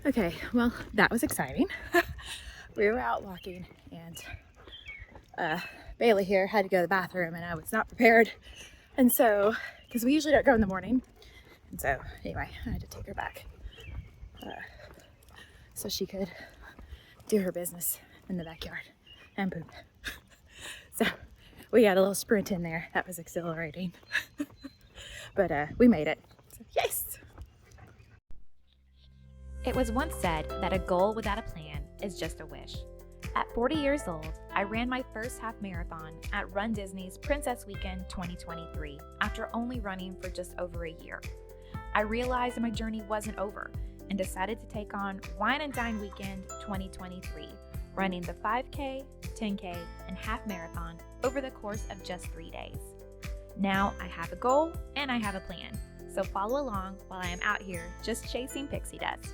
Okay, well, that was exciting. We were out walking and Bailey here had to go to the bathroom and I was not prepared. And so, because we usually don't go in the morning. And so, anyway, I had to take her back so she could do her business in the backyard and poop. So, we got a little sprint in there. That was exhilarating. But we made it. So, yes! It was once said that a goal without a plan is just a wish. At 40 years old, I ran my first half marathon at runDisney's Princess Weekend 2023 after only running for just over a year. I realized my journey wasn't over and decided to take on Wine Dine Weekend 2023, running the 5K, 10K, and half marathon over the course of just 3 days. Now I have a goal and I have a plan, so follow along while I am out here just chasing pixie dust.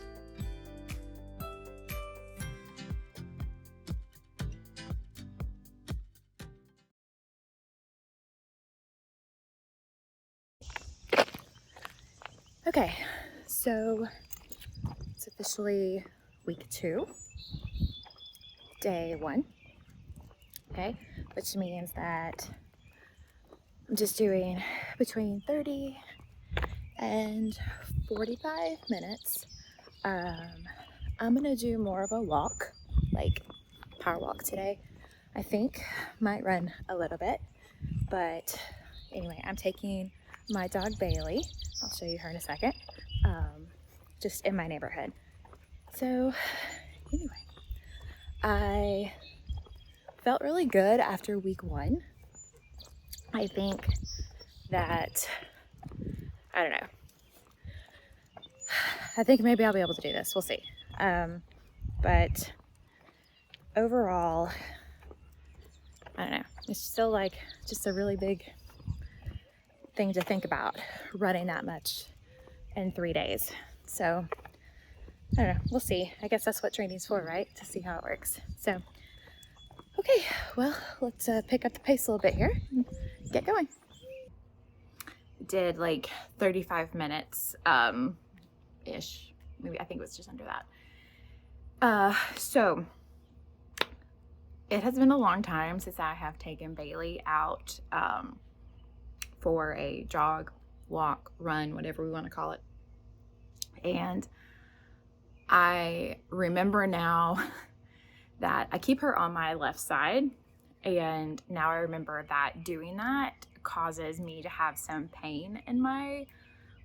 Okay, so it's officially week 2, day 1, okay, which means that I'm just doing between 30 and 45 minutes. I'm gonna do more of a walk, like power walk today. I think might run a little bit, but anyway, I'm taking my dog Bailey. I'll show you her in a second. Just in my neighborhood. So anyway, I felt really good after week 1. I think that, I don't know. I think maybe I'll be able to do this. We'll see. But overall, I don't know. It's still like just a really big thing to think about, running that much in 3 days. So I don't know. We'll see. I guess that's what training's for, right? To see how it works. So, okay. Well, let's pick up the pace a little bit here and get going. Did like 35 minutes ish. Maybe I think it was just under that. So it has been a long time since I have taken Bailey out for a jog, walk, run, whatever we want to call it. And I remember now that I keep her on my left side, and now I remember that doing that causes me to have some pain in my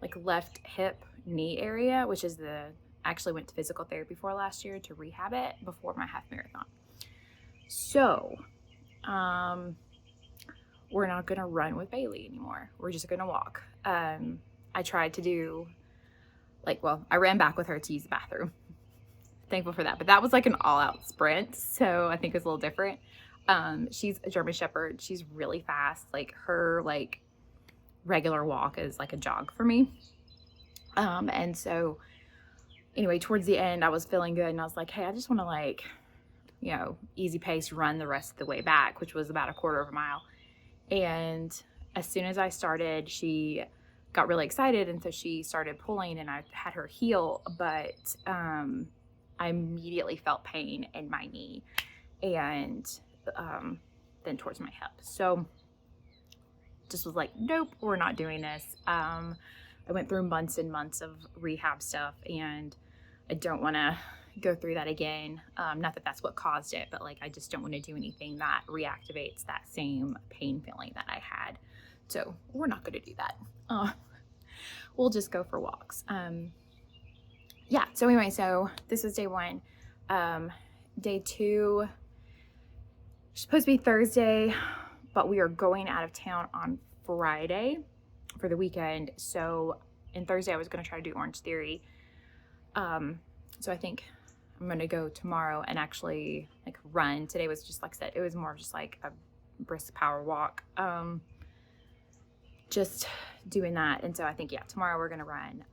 like left hip knee area, which is I actually went to physical therapy for last year to rehab it before my half marathon. So we're not gonna run with Bailey anymore. We're just gonna walk. I tried to do I ran back with her to use the bathroom. Thankful for that, but that was like an all-out sprint, so I think it's a little different. She's a German Shepherd. She's really fast. Like her regular walk is like a jog for me. And so anyway, towards the end I was feeling good and I was like, hey, I just want to easy pace run the rest of the way back, which was about a quarter of a mile. And as soon as I started, she got really excited, and so she started pulling and I had her heel, but I immediately felt pain in my knee and then towards my hip. So just was like, nope, we're not doing this. I went through months and months of rehab stuff, and I don't want to go through that again. Not that that's what caused it, but I just don't want to do anything that reactivates that same pain feeling that I had. So we're not going to do that. We'll just go for walks. Yeah, so anyway, so this was day 1. Day 2, supposed to be Thursday, but we are going out of town on Friday for the weekend. So in Thursday, I was going to try to do Orange Theory. So I think I'm going to go tomorrow and actually run. Today was just, like I said, it was more of just like a brisk power walk. Just doing that. And so I think, yeah, tomorrow we're going to run.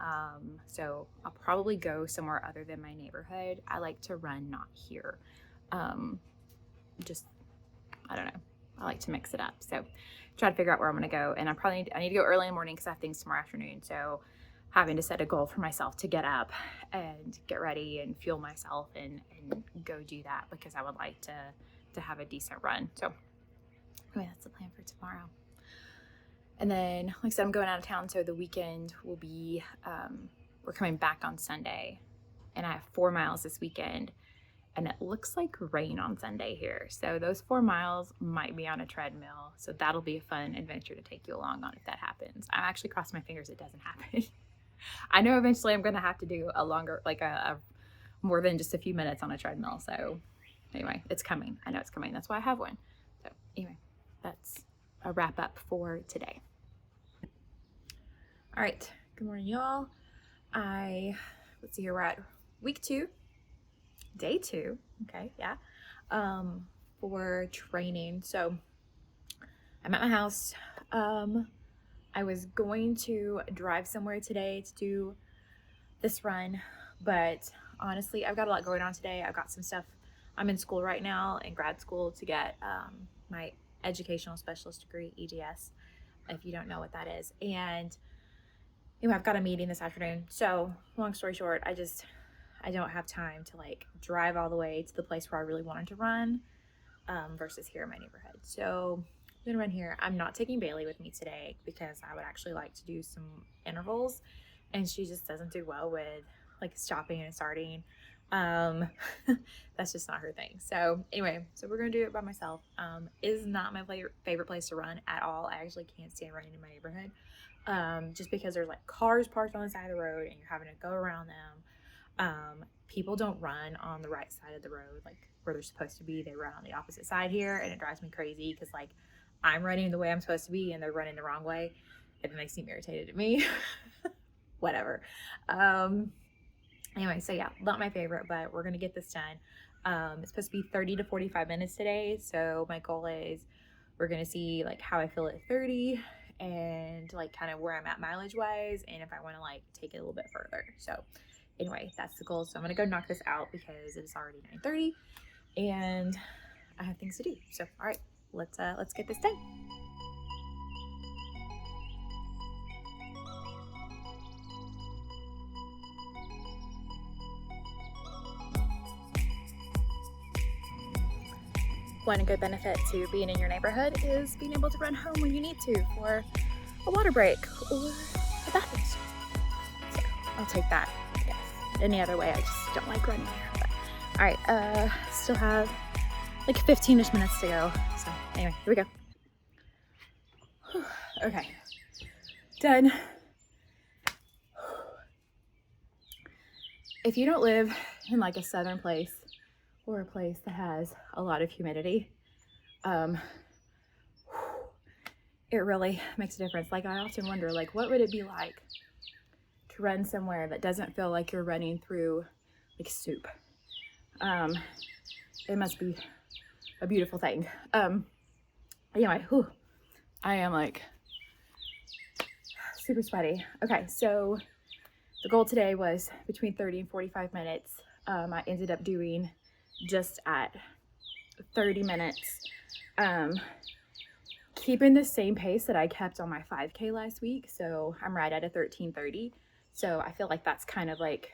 So I'll probably go somewhere other than my neighborhood. I like to run, not here. Just, I don't know. I like to mix it up. So try to figure out where I'm going to go. And I need to go early in the morning because I have things tomorrow afternoon. So having to set a goal for myself to get up and get ready and fuel myself and go do that, because I would like to have a decent run. So anyway, that's the plan for tomorrow. And then, like I said, I'm going out of town, so the weekend will be, we're coming back on Sunday, and I have 4 miles this weekend, and it looks like rain on Sunday here. So those 4 miles might be on a treadmill. So that'll be a fun adventure to take you along on if that happens. I'm actually crossing my fingers it doesn't happen. I know eventually I'm going to have to do a longer, like a more than just a few minutes on a treadmill. So anyway, it's coming. I know it's coming. That's why I have one. So anyway, that's a wrap up for today. All right. Good morning, y'all. Let's see here. We're at week 2. Day 2, okay, yeah, for training. So I'm at my house. I was going to drive somewhere today to do this run, but honestly, I've got a lot going on today. I've got some stuff. I'm in school right now, in grad school, to get my educational specialist degree, EDS, if you don't know what that is. And anyway, I've got a meeting this afternoon. So long story short, I don't have time to like drive all the way to the place where I really wanted to run versus here in my neighborhood. So I'm gonna run here. I'm not taking Bailey with me today because I would actually like to do some intervals, and she just doesn't do well with like stopping and starting. That's just not her thing. So anyway, so we're gonna do it by myself. It is not my favorite place to run at all. I actually can't stand running in my neighborhood just because there's like cars parked on the side of the road and you're having to go around them. People don't run on the right side of the road, like where they're supposed to be. They run on the opposite side here, and it drives me crazy because like I'm running the way I'm supposed to be and they're running the wrong way. It makes them irritated at me. Whatever. Anyway, so yeah, not my favorite, but we're gonna get this done. It's supposed to be 30 to 45 minutes today, so my goal is we're gonna see like how I feel at 30 and like kind of where I'm at mileage wise, and if I want to like take it a little bit further. So anyway, that's the goal. So I'm gonna go knock this out because it's already 9:30 and I have things to do. So all right, let's get this done. One good benefit to being in your neighborhood is being able to run home when you need to for a water break or a bathroom stop. So I'll take that, I guess. Any other way, I just don't like running here. But, all right, still have like 15-ish minutes to go. So anyway, here we go. Whew. Okay, done. If you don't live in like a southern place or a place that has a lot of humidity, it really makes a difference. Like I often wonder, like, what would it be like to run somewhere that doesn't feel like you're running through like soup? It must be a beautiful thing. Anyway, whew, I am like super sweaty. Okay, so the goal today was between 30 and 45 minutes. I ended up doing just at 30 minutes, keeping the same pace that I kept on my 5K last week. So I'm right at a 13:30. So I feel like that's kind of like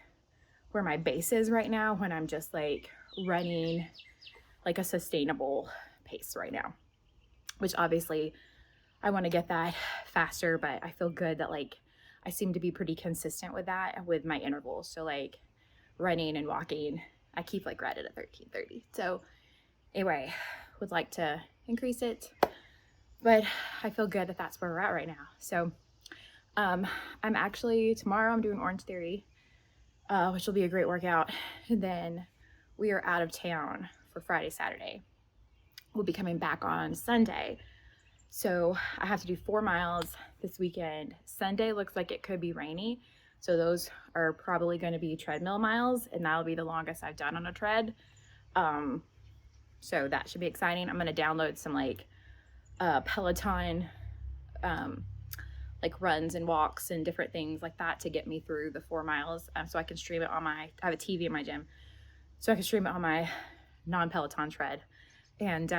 where my base is right now when I'm just like running like a sustainable pace right now, which obviously I want to get that faster, but I feel good that like I seem to be pretty consistent with that with my intervals. So like running and walking, I keep like right at a 13:30. So anyway, would like to increase it, but I feel good that that's where we're at right now. So I'm actually, tomorrow I'm doing Orange Theory, which will be a great workout. And then we are out of town for Friday, Saturday. We'll be coming back on Sunday. So I have to do 4 miles this weekend. Sunday looks like it could be rainy. So those are probably going to be treadmill miles, and that'll be the longest I've done on a tread. So that should be exciting. I'm going to download some like Peloton like runs and walks and different things like that to get me through the 4 miles, so I can stream it on I have a TV in my gym, so I can stream it on my non-Peloton tread and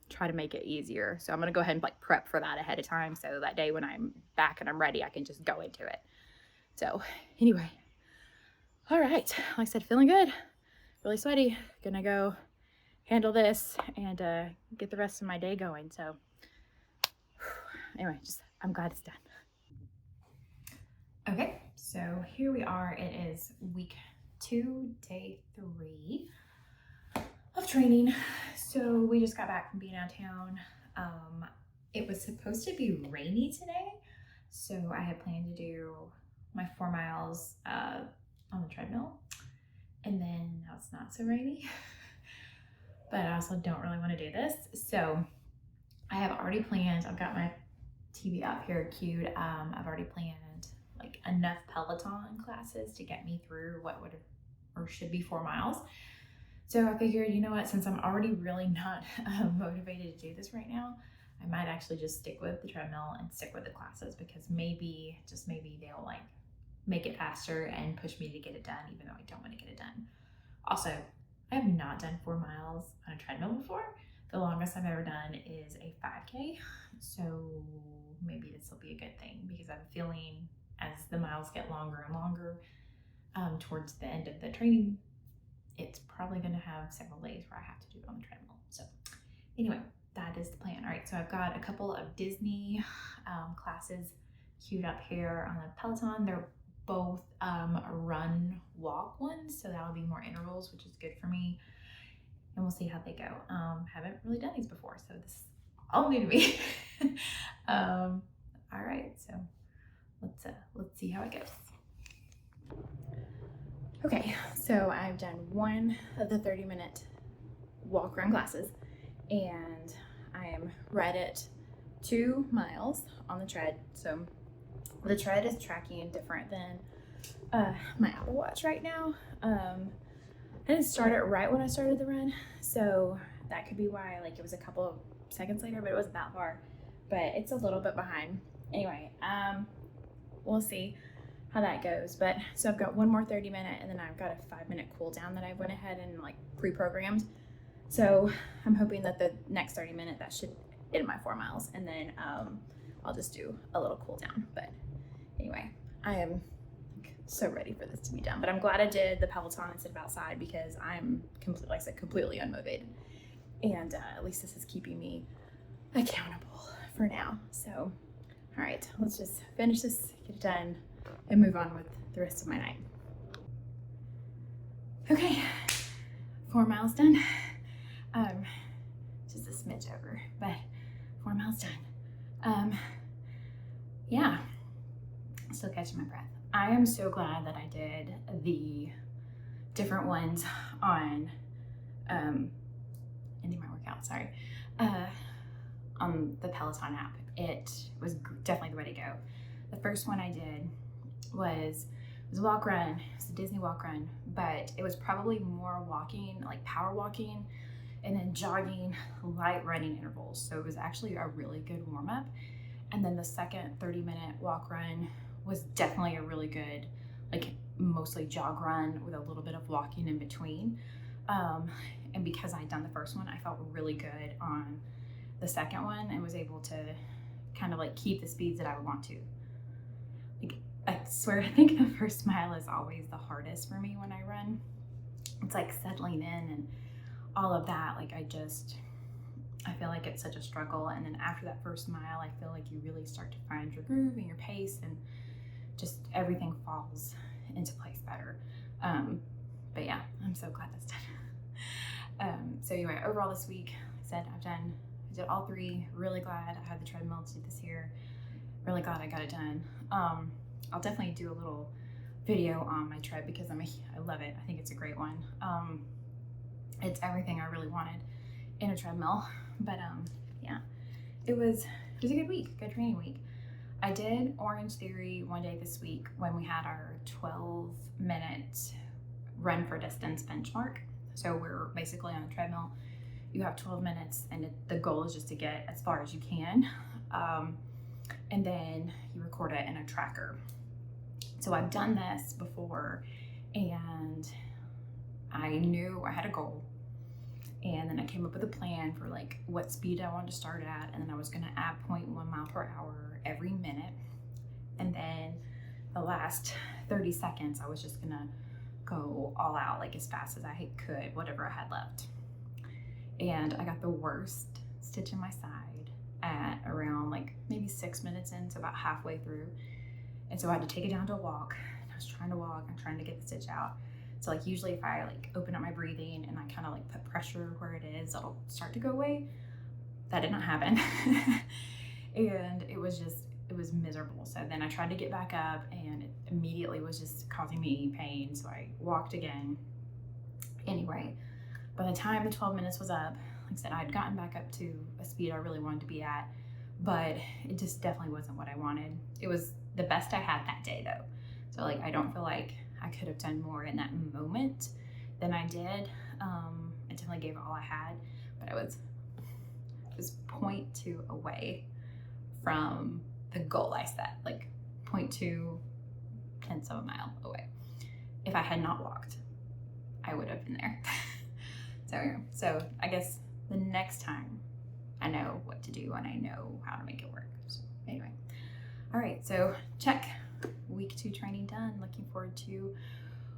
try to make it easier. So I'm going to go ahead and like prep for that ahead of time, so that day when I'm back and I'm ready, I can just go into it. So anyway, all right, like I said, feeling good, really sweaty, gonna go handle this and get the rest of my day going. So anyway, I'm glad it's done. Okay, so here we are. It is week 2, day 3 of training. So we just got back from being downtown. It was supposed to be rainy today, so I had planned to do my 4 miles on the treadmill, and then now it's not so rainy. But I also don't really want to do this, so I have already planned. I've got my TV up here queued. I've already planned like enough Peloton classes to get me through what would or should be 4 miles. So I figured, you know what, since I'm already really not motivated to do this right now, I might actually just stick with the treadmill and stick with the classes, because maybe, just maybe, they'll like make it faster and push me to get it done, even though I don't want to get it done. Also, I have not done 4 miles on a treadmill before. The longest I've ever done is a 5K. So maybe this will be a good thing, because I'm feeling as the miles get longer and longer, towards the end of the training, it's probably going to have several days where I have to do it on the treadmill. So anyway, that is the plan. All right, so I've got a couple of Disney classes queued up here on the Peloton. They're both run walk ones, so that'll be more intervals, which is good for me, and we'll see how they go. Haven't really done these before, so this is all new to me. All right, so let's see how it goes. Okay, so I've done one of the 30-minute walk run classes, and I am right at 2 miles on the tread. So the tread is tracking different than my Apple Watch right now. I didn't start it right when I started the run, so that could be why like it was a couple of seconds later, but it wasn't that far. But it's a little bit behind. Anyway, we'll see how that goes. But so I've got one more 30-minute, and then I've got a 5-minute cool down that I went ahead and like pre-programmed. So I'm hoping that the next 30-minute, that should end my 4 miles, and then I'll just do a little cool down. But anyway, I am so ready for this to be done. But I'm glad I did the Peloton instead of outside, because I'm completely unmotivated, and at least this is keeping me accountable for now. So all right, let's just finish this, get it done, and move on with the rest of my night. Okay, 4 miles done. Just a smidge over, but 4 miles done. Yeah, still catching my breath. I am so glad that I did the different ones on ending my workout, sorry, on the Peloton app. It was definitely the way to go. The first one I did was a walk run. It's a Disney walk run, but it was probably more walking, like power walking, and then jogging, light running intervals. So it was actually a really good warm up. And then the second 30-minute walk run was definitely a really good, like mostly jog run with a little bit of walking in between. And because I'd done the first one, I felt really good on the second one and was able to kind of like keep the speeds that I would want to. Like, I swear, I think the first mile is always the hardest for me when I run. It's like settling in and all of that. Like I feel like it's such a struggle. And then after that first mile, I feel like you really start to find your groove and your pace, and just everything falls into place better. But yeah, I'm so glad that's done. So anyway, overall this week, like I said, I did all 3. Really glad I had the treadmill to do this year. Really glad I got it done. I'll definitely do a little video on my tread, because I love it. I think it's a great one. It's everything I really wanted in a treadmill. But yeah, it was a good week, good training week. I did Orange Theory one day this week when we had our 12-minute run for distance benchmark. So we're basically on a treadmill. You have 12 minutes, and the goal is just to get as far as you can. And then you record it in a tracker. So I've done this before, and I knew I had a goal. And then I came up with a plan for like what speed I wanted to start at, and then I was gonna add 0.1 mile per hour every minute. And then the last 30 seconds, I was just gonna go all out, like as fast as I could, whatever I had left. And I got the worst stitch in my side at around like maybe 6 minutes in, so about halfway through. And so I had to take it down to a walk. I was trying to walk and trying to get the stitch out. So like usually if I like open up my breathing and I kind of like put pressure where it is, it'll start to go away. That did not happen. And it was miserable. So then I tried to get back up and it immediately was just causing me pain. So I walked again. Anyway, by the time the 12 minutes was up, like I said, I had gotten back up to a speed I really wanted to be at, but it just definitely wasn't what I wanted. It was the best I had that day though. So like, I don't feel like I could have done more in that moment than I did. I definitely gave all I had, but it was 0.2 away from the goal I set, like 0.2 tenths of a mile away. If I had not walked, I would have been there. So I guess the next time I know what to do and I know how to make it work. So anyway, all right, so check week 2 training done. Looking forward to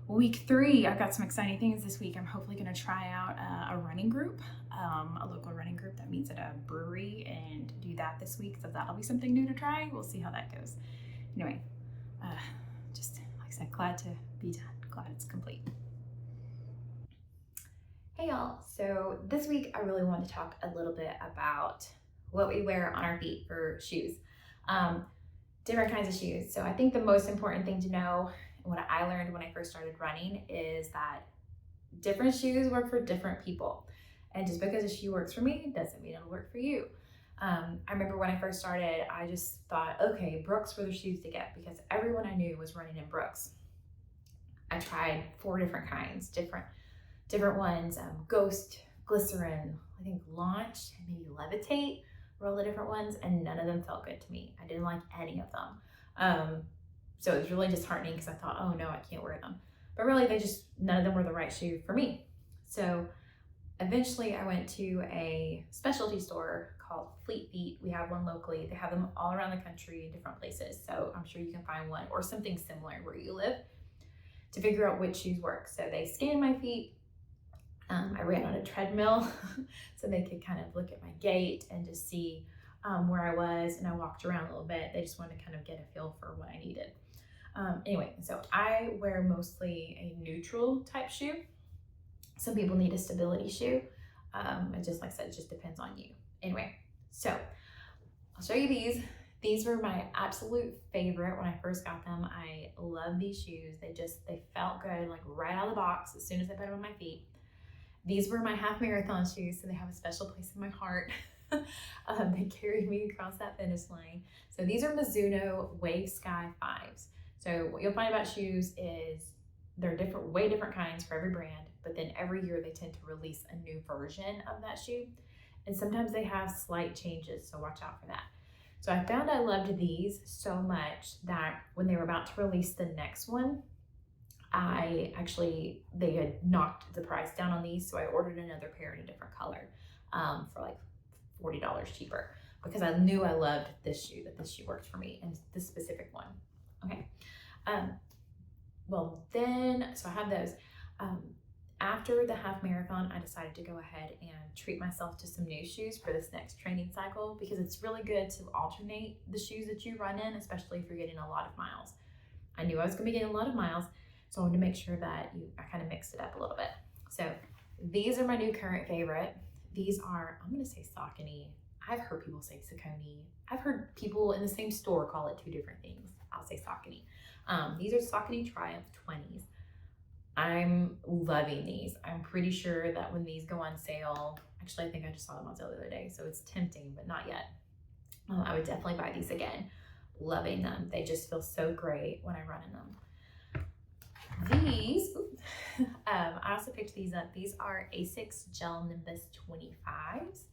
week 3. I've got some exciting things this week. I'm hopefully going to try out a running group, a local running group that meets at a brewery, and do that this week. So that'll be something new to try. We'll see how that goes. Anyway, just like I said, glad to be done. Glad it's complete. Hey y'all, so this week I really wanted to talk a little bit about what we wear on our feet for shoes. Different kinds of shoes. So I think the most important thing to know, and what I learned when I first started running, is that different shoes work for different people. And just because a shoe works for me doesn't mean it'll work for you. I remember when I first started, I just thought, okay, Brooks were the shoes to get because everyone I knew was running in Brooks. I tried 4 different kinds, different ones, Ghost, Glycerin, I think Launch, and maybe Levitate were all the different ones, and none of them felt good to me. I didn't like any of them. So it was really disheartening because I thought, oh no, I can't wear them. But really none of them were the right shoe for me. So eventually I went to a specialty store called Fleet Feet. We have one locally. They have them all around the country in different places. So I'm sure you can find one or something similar where you live to figure out which shoes work. So they scanned my feet. I ran on a treadmill so they could kind of look at my gait and just see where I was, and I walked around a little bit. They just wanted to kind of get a feel for what I needed. Anyway, so I wear mostly a neutral type shoe. Some people need a stability shoe. And just like I said, it just depends on you. Anyway, so I'll show you these. These were my absolute favorite when I first got them. I love these shoes. They felt good, like right out of the box as soon as I put them on my feet. These were my half marathon shoes, so they have a special place in my heart. They carried me across that finish line. So these are Mizuno Wave Sky 5s. So what you'll find about shoes is they're way different kinds for every brand, but then every year they tend to release a new version of that shoe. And sometimes they have slight changes, so watch out for that. So I found I loved these so much that when they were about to release the next one, they had knocked the price down on these, so I ordered another pair in a different color for like $40 cheaper because I knew I loved this shoe, that this shoe worked for me, and this specific one. Okay. So I have those. After the half marathon, I decided to go ahead and treat myself to some new shoes for this next training cycle because it's really good to alternate the shoes that you run in, especially if you're getting a lot of miles. I knew I was going to be getting a lot of miles, so I wanted to make sure that I kind of mixed it up a little bit. So these are my new current favorite. These are, I'm going to say Saucony. I've heard people say Saucony. I've heard people in the same store call it 2 different things. I'll say Saucony. These are Saucony Triumph 20s. I'm loving these. I'm pretty sure that when these go on sale, actually I think I just saw them on sale the other day, so it's tempting, but not yet. I would definitely buy these again. Loving them. They just feel so great when I run in them. These, I also picked these up. These are Asics Gel Nimbus 25s.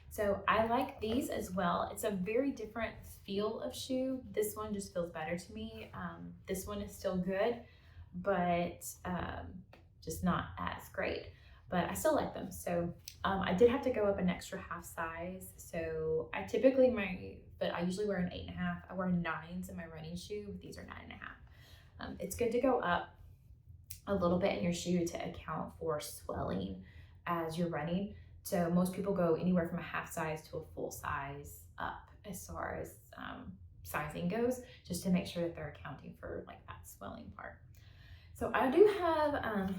So I like these as well. It's a very different feel of shoe. This one just feels better to me. This one is still good, but just not as great. But I still like them. So I did have to go up an extra half size. So I usually wear an 8.5. I wear 9s in my running shoe. These are 9.5. It's good to go up a little bit in your shoe to account for swelling as you're running. So most people go anywhere from a half size to a full size up as far as sizing goes, just to make sure that they're accounting for like that swelling part. So I do have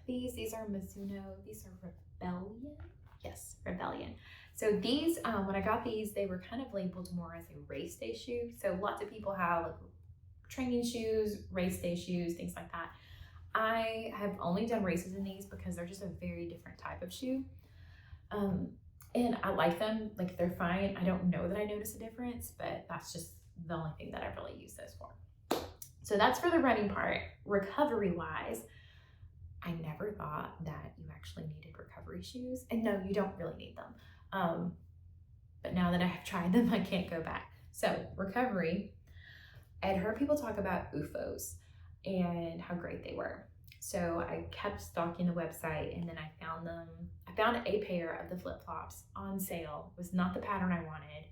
these are Mizuno, these are Rebellion. Yes, Rebellion. So these, when I got these, they were kind of labeled more as a race day shoe. So lots of people have like training shoes, race day shoes, things like that. I have only done races in these because they're just a very different type of shoe. And I like them, like they're fine. I don't know that I notice a difference, but that's just the only thing that I've really used those for. So that's for the running part. Recovery wise, I never thought that you actually needed recovery shoes. And no, you don't really need them. But now that I have tried them, I can't go back. So recovery, I had heard people talk about UFOs and how great they were. So I kept stalking the website, and then I found a pair of the flip-flops on sale. It was not the pattern I wanted,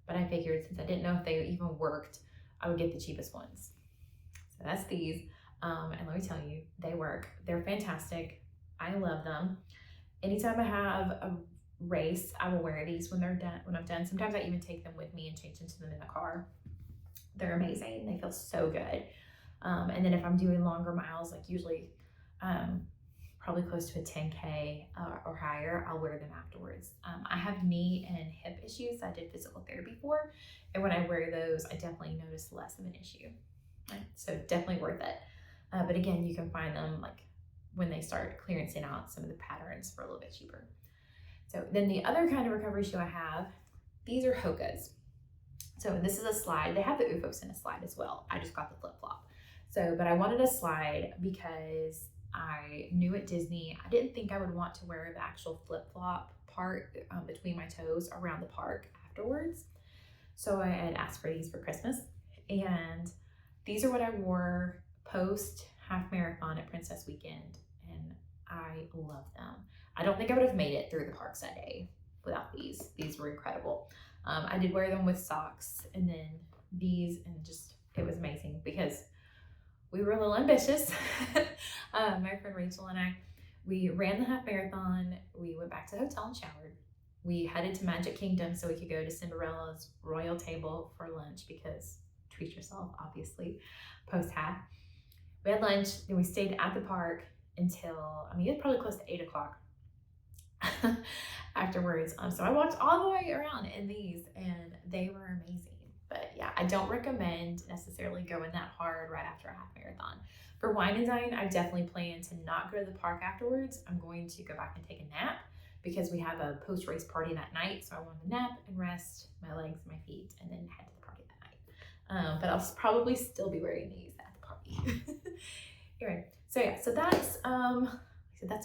but I figured since I didn't know if they even worked, I would get the cheapest ones. So that's these. And let me tell you, they work. They're fantastic. I love them. Anytime I have a race, I will wear these when I'm done. Sometimes I even take them with me and change into them in the car. They're amazing. They feel so good. And then if I'm doing longer miles, like usually probably close to a 10K or higher, I'll wear them afterwards. I have knee and hip issues. I did physical therapy for, and when I wear those, I definitely notice less of an issue. Right? So definitely worth it. But again, you can find them like when they start clearancing out some of the patterns for a little bit cheaper. So then the other kind of recovery shoe I have, these are Hoka's. So this is a slide. They have the UFOs in a slide as well. I just got the flip-flop. So, but I wanted a slide because I knew at Disney, I didn't think I would want to wear the actual flip-flop part between my toes around the park afterwards. So I had asked for these for Christmas, and these are what I wore post half marathon at Princess Weekend, and I love them. I don't think I would have made it through the parks that day without these. These were incredible. I did wear them with socks, and then these, and just, it was amazing because we were a little ambitious. My friend Rachel and I, we ran the half marathon. We went back to the hotel and showered. We headed to Magic Kingdom so we could go to Cinderella's royal table for lunch because treat yourself, obviously, post half. We had lunch, then we stayed at the park until, it was probably close to 8 o'clock afterwards. So I walked all the way around in these, and they were amazing. But yeah, I don't recommend necessarily going that hard right after a half marathon. For Wine and Dine, I definitely plan to not go to the park afterwards. I'm going to go back and take a nap because we have a post-race party that night. So I want to nap and rest my legs, my feet, and then head to the party that night. But I'll probably still be wearing these at the party. Anyway, so yeah, so that's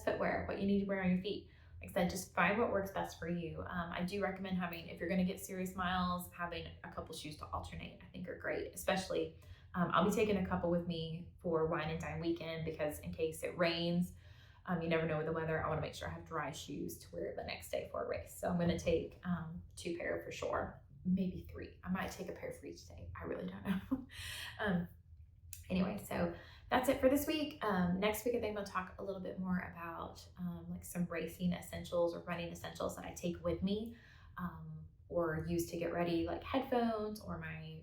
footwear, what you need to wear on your feet. Like I said, just find what works best for you. I do recommend having, if you're going to get serious miles, having a couple shoes to alternate, I think are great. Especially, I'll be taking a couple with me for Wine and Dine Weekend because in case it rains, you never know with the weather. I want to make sure I have dry shoes to wear the next day for a race. So I'm going to take 2 pair for sure, maybe 3. I might take a pair for each day. I really don't know. Anyway, so that's it for this week. Next week, I think we'll talk a little bit more about like some racing essentials or running essentials that I take with me or use to get ready, like headphones or my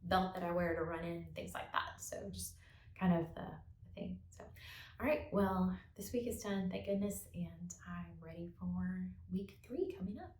belt that I wear to run in, things like that. So just kind of the thing. So, all right, well, this week is done, thank goodness, and I'm ready for week 3 coming up.